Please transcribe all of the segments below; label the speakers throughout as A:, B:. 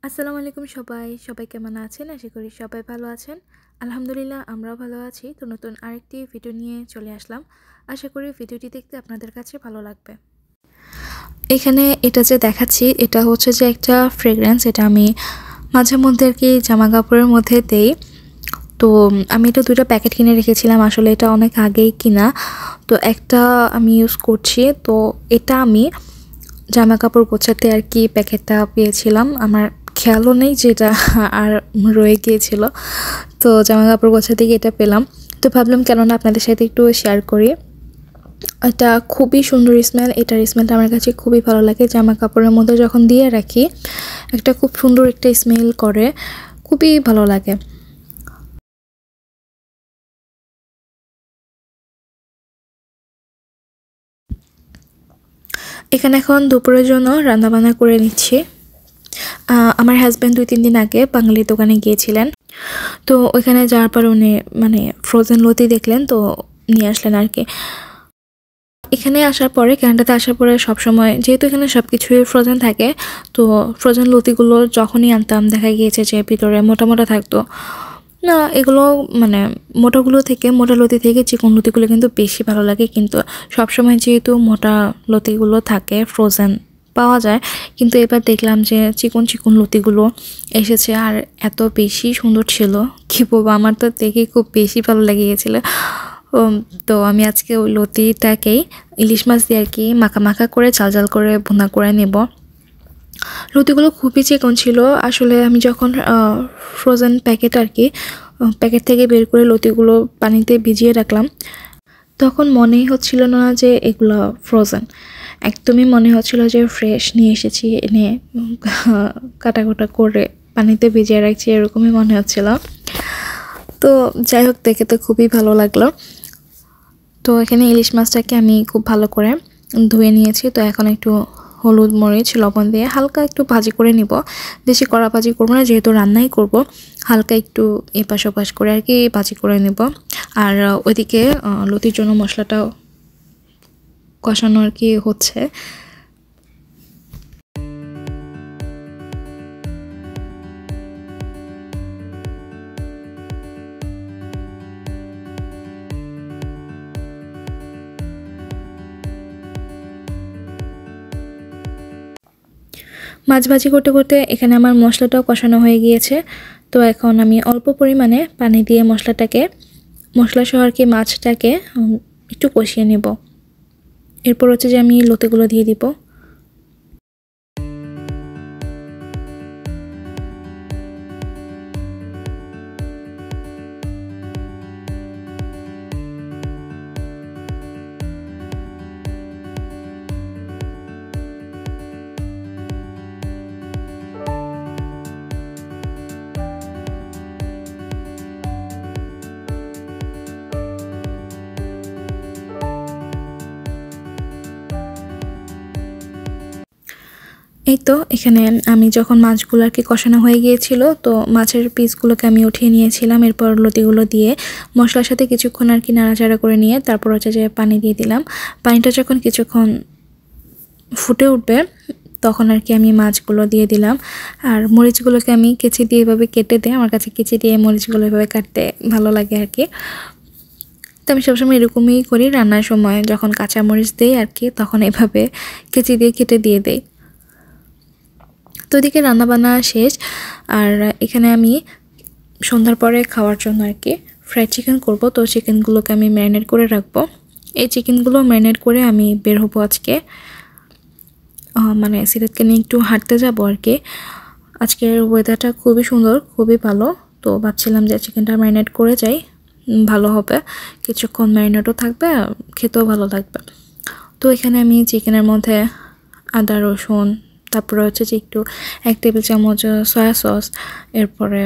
A: আসসালামু আলাইকুম সবাই কেমন আছেন? আশা করি সবাই ভালো আছেন। আলহামদুলিল্লাহ আমরাও ভালো আছি। তো নতুন আরেকটি ভিডিও নিয়ে চলে আসলাম। আশা করি ভিডিওটি দেখতে আপনাদের কাছে ভালো লাগবে। এখানে এটা যে দেখাচ্ছি এটা হচ্ছে যে একটা ফ্রেগ্রেন্স, এটা আমি মাঝে মধ্যে আর কি জামা কাপড়ের মধ্যে দেই। তো আমি এটা 2টা প্যাকেট কিনে রেখেছিলাম, আসলে এটা অনেক আগেই কিনা। তো একটা আমি ইউজ করছি, তো এটা আমি জামা কাপড় গোছাতে আর কি প্যাকেটটা পেয়েছিলাম, আমার খেয়ালও নেই যে এটা আর রয়ে গিয়েছিল। তো জামা কাপড় গোছাতে গিয়ে এটা পেলাম, তো ভাবলাম কেননা আপনাদের সাথে একটু শেয়ার করি। এটা খুবই সুন্দর স্মেল, এটার স্মেলটা আমার কাছে খুবই ভালো লাগে। জামা কাপড়ের মধ্যে যখন দিয়ে রাখি একটা খুব সুন্দর একটা স্মেল করে, খুবই ভালো লাগে। এখানে এখন দুপুরের জন্য রান্নাবান্না করে নিচ্ছি। আমার হাজব্যান্ড 2-3 দিন আগে বাঙালি দোকানে গিয়েছিলেন, তো ওইখানে যাওয়ার পর উনি মানে ফ্রোজেন লতি দেখলেন, তো নিয়ে আসলেন আর কি। এখানে আসার পরে ক্যানাডাতে আসার পরে সবসময় যেহেতু এখানে সব কিছুই ফ্রোজেন থাকে, তো ফ্রোজেন লতিগুলো যখনই আনতাম দেখা গিয়েছে যে ভিতরে মোটা মোটা থাকতো না। এগুলো মানে মোটা লতি থেকে চিকন লতিগুলো কিন্তু বেশি ভালো লাগে, কিন্তু সবসময় যেহেতু মোটা লতিগুলো থাকে ফ্রোজেন পাওয়া যায়, কিন্তু এবার দেখলাম যে চিকন চিকন লতিগুলো এসেছে আর এত বেশি সুন্দর ছিল, কি বলবো, আমার তো দেখে খুব বেশি ভালো লেগে গেছিলো। তো আমি আজকে ওই লতিটাকেই ইলিশ মাছ দিয়ে আর কি মাখা মাখা করে ঝাল ঝাল করে ভুনা করে নেব। লতিগুলো খুবই চিকন ছিল, আসলে আমি যখন ফ্রোজেন প্যাকেট আর কি প্যাকেট থেকে বের করে লতিগুলো পানিতে ভিজিয়ে রাখলাম, তখন মনেই হচ্ছিল না যে এগুলো ফ্রোজেন, একদমই মনে হচ্ছিল যে ফ্রেশ নিয়ে এসেছি, এনে কাটাকুটা করে পানিতে ভিজিয়ে রাখছি, এরকমই মনে হচ্ছিল। তো যাই হোক, দেখে তো খুবই ভালো লাগলো। তো এখানে ইলিশ মাছটাকে আমি খুব ভালো করে ধুয়ে নিয়েছি, তো এখন একটু হলুদ মরিচ লবণ দিয়ে হালকা একটু ভাজি করে নিব। বেশি কড়া ভাজি করবো না, যেহেতু রান্নাই করব, হালকা একটু এপাশ ওপাশ করে আর কি ভাজি করে নেব। আর ওইদিকে লতির জন্য মশলাটাও কষানো আর কি হচ্ছে। মাছ ভাজি করতে করতে এখানে আমার মশলাটাও কষানো হয়ে গিয়েছে। তো এখন আমি অল্প পরিমাণে পানি দিয়ে মশলা সহ আর কি মাছটাকে একটু কষিয়ে নেব। এরপর হচ্ছে যে আমি লতিগুলো দিয়ে দিব। এই তো এখানে আমি যখন মাছগুলো আর কি কষানো হয়ে গিয়েছিল, তো মাছের পিসগুলোকে আমি উঠিয়ে নিয়েছিলাম। এরপর লতিগুলো দিয়ে মশলার সাথে কিছুক্ষণ আর কি নাড়াচাড়া করে নিয়ে তারপর হচ্ছে যে পানি দিয়ে দিলাম। পানিটা যখন কিছুক্ষণ ফুটে উঠবে তখন আর কি আমি মাছগুলো দিয়ে দিলাম। আর মরিচগুলোকে আমি কেচি দিয়ে এভাবে কেটে দিই, আমার কাছে কেচি দিয়ে মরিচগুলো এভাবে কাটতে ভালো লাগে আর কি। তো আমি সবসময় এরকমই করি, রান্নার সময় যখন কাঁচা মরিচ দিই আর কি তখন এভাবে কেচি দিয়ে কেটে দিয়ে দেই। তো এদিকে রান্নাবান্না শেষ, আর এখানে আমি সন্ধ্যার পরে খাওয়ার জন্য আর কি ফ্রাইড চিকেন করব। তো চিকেনগুলোকে আমি ম্যারিনেট করে রাখবো। এই চিকেনগুলো ম্যারিনেট করে আমি বের হবো আজকে, মানে সিরাতকে নিয়ে একটু হাঁটতে যাবো আর কি। আজকের ওয়েদারটা খুবই সুন্দর, খুবই ভালো, তো ভাবছিলাম যে চিকেনটা ম্যারিনেট করে যাই, ভালো হবে, কিছুক্ষণ ম্যারিনেটও থাকবে, খেতেও ভালো লাগবে। তো এখানে আমি চিকেনের মধ্যে আদা রসুন, তারপরে হচ্ছে যে একটু 1 টেবিল চামচ সয়া সস, এরপরে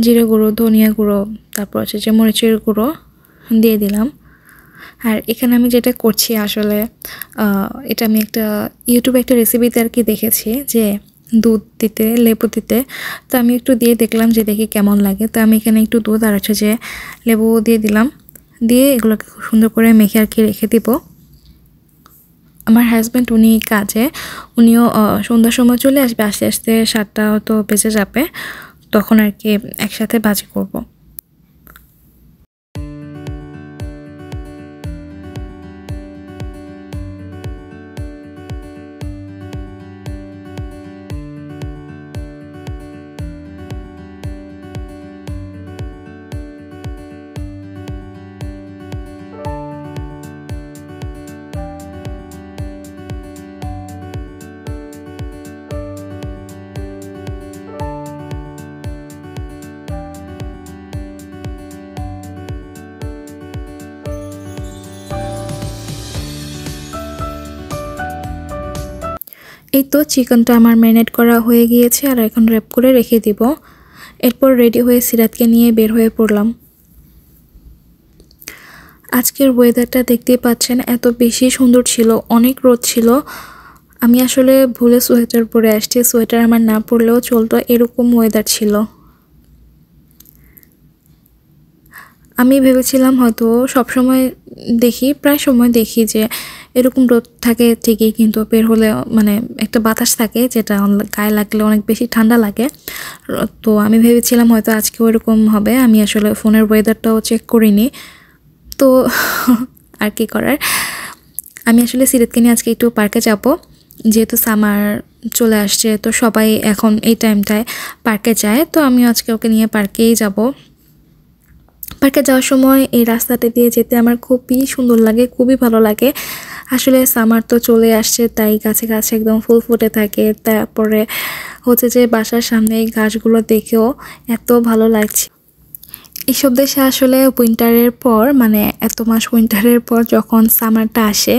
A: জিরে গুঁড়ো, ধনিয়া গুঁড়ো, তারপর হচ্ছে যে মরিচের গুঁড়ো দিয়ে দিলাম। আর এখানে আমি যেটা করছি আসলে এটা আমি একটা ইউটিউবে একটা রেসিপিতে আর কি দেখেছি যে দুধ দিতে, লেবু দিতে, তো আমি একটু দিয়ে দেখলাম যে দেখি কেমন লাগে। তো আমি এখানে একটু দুধ আর হচ্ছে যে লেবু দিয়ে দিলাম, দিয়ে এগুলোকে খুব সুন্দর করে মেখে আর কি রেখে দিব। আমার হাজব্যান্ড উনি কাজে, উনিও সন্ধ্যার সময় চলে আসবে, আস্তে আস্তে 7টা তো বেজে যাবে, তখন আর কি একসাথে ভাজি করব। এই তো চিকেনটা আমার ম্যারিনেট করা হয়ে গিয়েছে, আর এখন র্যাপ করে রেখে দিব। এরপর রেডি হয়ে সিরাতকে নিয়ে বের হয়ে পড়লাম। আজকের ওয়েদারটা দেখতেই পাচ্ছেন, এত বেশি সুন্দর ছিল, অনেক রোদ ছিল। আমি আসলে ভুলে সোয়েটার পরে আসছি, সোয়েটার আমার না পরলেও চলতো, এরকম ওয়েদার ছিল। আমি ভেবেছিলাম হয়তো সবসময় দেখি, প্রায় সময় দেখি যে এরকম রোদ থাকে ঠিকই, কিন্তু বের হলে মানে একটা বাতাস থাকে যেটা গায়ে লাগলে অনেক বেশি ঠান্ডা লাগে। তো আমি ভেবেছিলাম হয়তো আজকেও এরকম হবে। আমি আসলে ফোনের ওয়েদারটাও চেক করিনি, তো আর কি করার। আমি আসলে সিরাতকে নিয়ে আজকে একটু পার্কে যাব, যেহেতু সামার চলে আসছে, তো সবাই এখন এই টাইমটায় পার্কে যায়, তো আমিও আজকে ওকে নিয়ে পার্কেই যাব। পার্কে যাওয়ার সময় এই রাস্তাটা দিয়ে যেতে আমার খুবই সুন্দর লাগে, খুবই ভালো লাগে। আসলে সামার তো চলে আসছে, তাই গাছে গাছে একদম ফুল ফুটে থাকে। তারপরে হচ্ছে যে বাসার সামনে এই গাছগুলো দেখেও এত ভালো লাগছে। এইসব দেশে আসলে উইন্টারের পর, মানে এত মাস উইন্টারের পর যখন সামারটা আসে,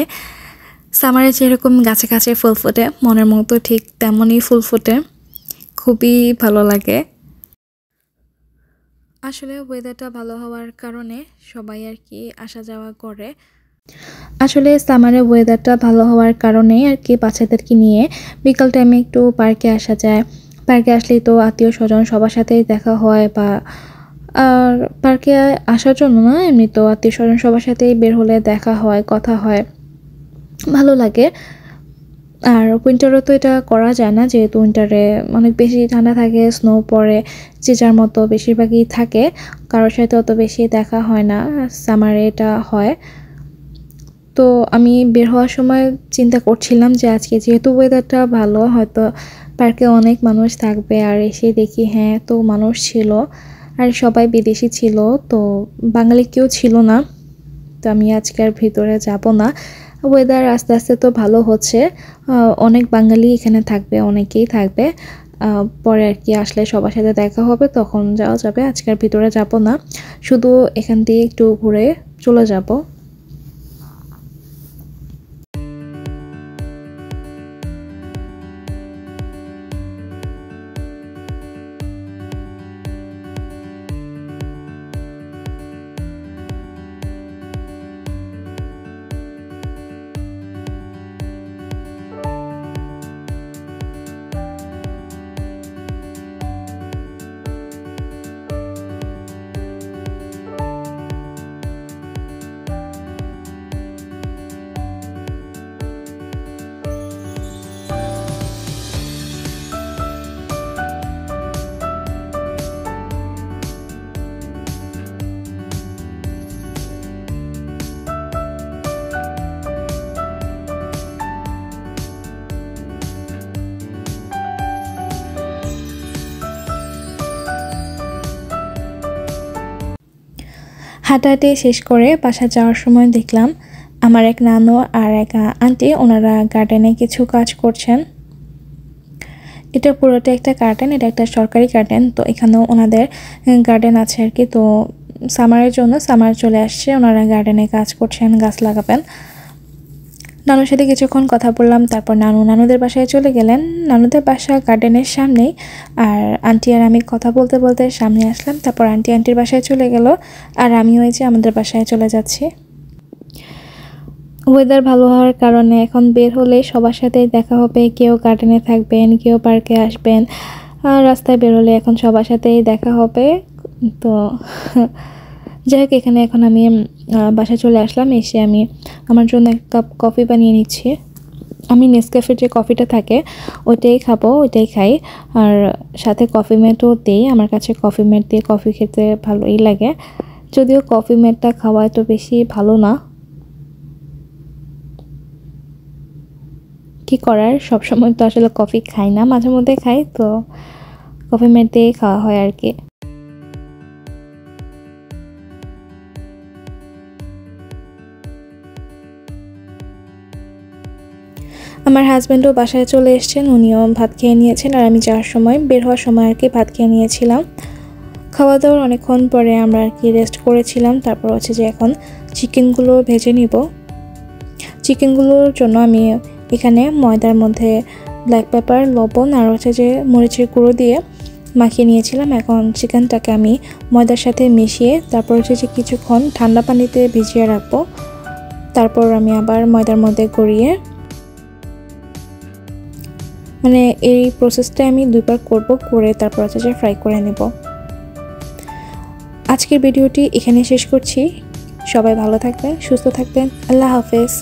A: সামারে যেরকম গাছে গাছে ফুল ফোটে, মনের মতো ঠিক তেমনই ফুল ফোটে, খুবই ভালো লাগে। আসলে ওয়েদারটা ভালো হওয়ার কারণে সবাই আর কি আসা যাওয়া করে। আসলে সামারে ওয়েদারটা ভালো হওয়ার কারণে আর কি বাচ্চাদেরকে নিয়ে বিকাল টাইমে একটু পার্কে আসা যায়। পার্কে আসলেই তো আত্মীয় স্বজন সবার সাথেই দেখা হয়, বা আর পার্কে আসার জন্য না, এমনি তো আত্মীয় স্বজন সবার সাথেই বের হলে দেখা হয়, কথা হয়, ভালো লাগে। আর উইন্টারে তো এটা করা যায় না, যেহেতু উইন্টারে অনেক বেশি ঠান্ডা থাকে, স্নো পড়ে, যে যার মতো বেশিরভাগই থাকে, কারোর সাথে অত বেশি দেখা হয় না। সামারে এটা হয়। তো আমি বের হওয়ার সময় চিন্তা করছিলাম যে আজকে যেহেতু ওয়েদারটা ভালো, হয়তো পার্কে অনেক মানুষ থাকবে, আর এসে দেখি হ্যাঁ তো মানুষ ছিল, আর সবাই বিদেশি ছিল, তো বাঙালি কেউ ছিল না। তো আমি আজকে আর ভিতরে যাব না। ওয়েদার আস্তে আস্তে তো ভালো হচ্ছে, অনেক বাঙালি এখানে থাকবে, অনেকেই থাকবে। পরে আর কি আসলে সবার সাথে দেখা হবে, তখন যাওয়া যাবে। আজকে আর ভিতরে যাব না, শুধু এখান দিয়ে একটু ঘুরে চলে যাব। হাঁটাহাঁটি শেষ করে বাসা যাওয়ার সময় দেখলাম আমার এক নানু আর এক আন্টি, ওনারা গার্ডেনে কিছু কাজ করছেন। এটা পুরোটা একটা গার্ডেন, এটা একটা সরকারি গার্ডেন, তো এখানেও ওনাদের গার্ডেন আছে আর কি। তো সামারের জন্য সামার চলে আসছে, ওনারা গার্ডেনে কাজ করছেন, গাছ লাগাবেন। নানুর সাথে কিছুক্ষণ কথা বললাম, তারপর নানুদের বাসায় চলে গেলেন। নানুদের বাসা গার্ডেনের সামনেই, আর আন্টি আর আমি কথা বলতে বলতে সামনে আসলাম। তারপর আন্টির বাসায় চলে গেল, আর আমিও এই যে আমাদের বাসায় চলে যাচ্ছি। ওয়েদার ভালো হওয়ার কারণে এখন বের হলে সবার সাথেই দেখা হবে, কেউ গার্ডেনে থাকবেন, কেউ পার্কে আসবেন, আর রাস্তায় বের হলে এখন সবার সাথেই দেখা হবে। তো যাই হোক, এখানে এখন আমি বাসায় চলে আসলাম। এসে আমি আমার জন্য এক কাপ কফি বানিয়ে নিচ্ছি। আমি নেসক্যাফের যে কফিটা থাকে ওইটাই খাবো, ওইটাই খাই। আর সাথে কফি মেটও দিই। আমার কাছে কফি মেট দিয়ে কফি খেতে ভালোই লাগে, যদিও কফি মেটটা খাওয়া এত বেশি ভালো না। কি করার, সবসময় তো আসলে কফি খাই না, মাঝে মধ্যে খাই, তো কফি মেট দিয়েই খাওয়া হয় আর কি। আমার হাজব্যান্ডও বাসায় চলে এসেছেন, উনিও ভাত খেয়ে নিয়েছেন। আর আমি যাওয়ার সময়, বের হওয়ার সময় আর কি ভাত খেয়ে নিয়েছিলাম। খাওয়া দাওয়ার অনেকক্ষণ পরে আমরা আর কি রেস্ট করেছিলাম। তারপর হচ্ছে যে এখন চিকেনগুলো ভেজে নিব। চিকেনগুলোর জন্য আমি এখানে ময়দার মধ্যে ব্ল্যাক পেপার, লবণ আর হচ্ছে যে মরিচের গুঁড়ো দিয়ে মাখিয়ে নিয়েছিলাম। এখন চিকেনটাকে আমি ময়দার সাথে মিশিয়ে তারপর হচ্ছে যে কিছুক্ষণ ঠান্ডা পানিতে ভিজিয়ে রাখবো। তারপর আমি আবার ময়দার মধ্যে গড়িয়ে, মানে এই প্রসেসটা আমি 2 বার করব, করে তারপর হচ্ছে যে ফ্রাই করে নেব। আজকের ভিডিওটি এখানে শেষ করছি। সবাই ভালো থাকবেন, সুস্থ থাকবেন। আল্লাহ হাফেজ।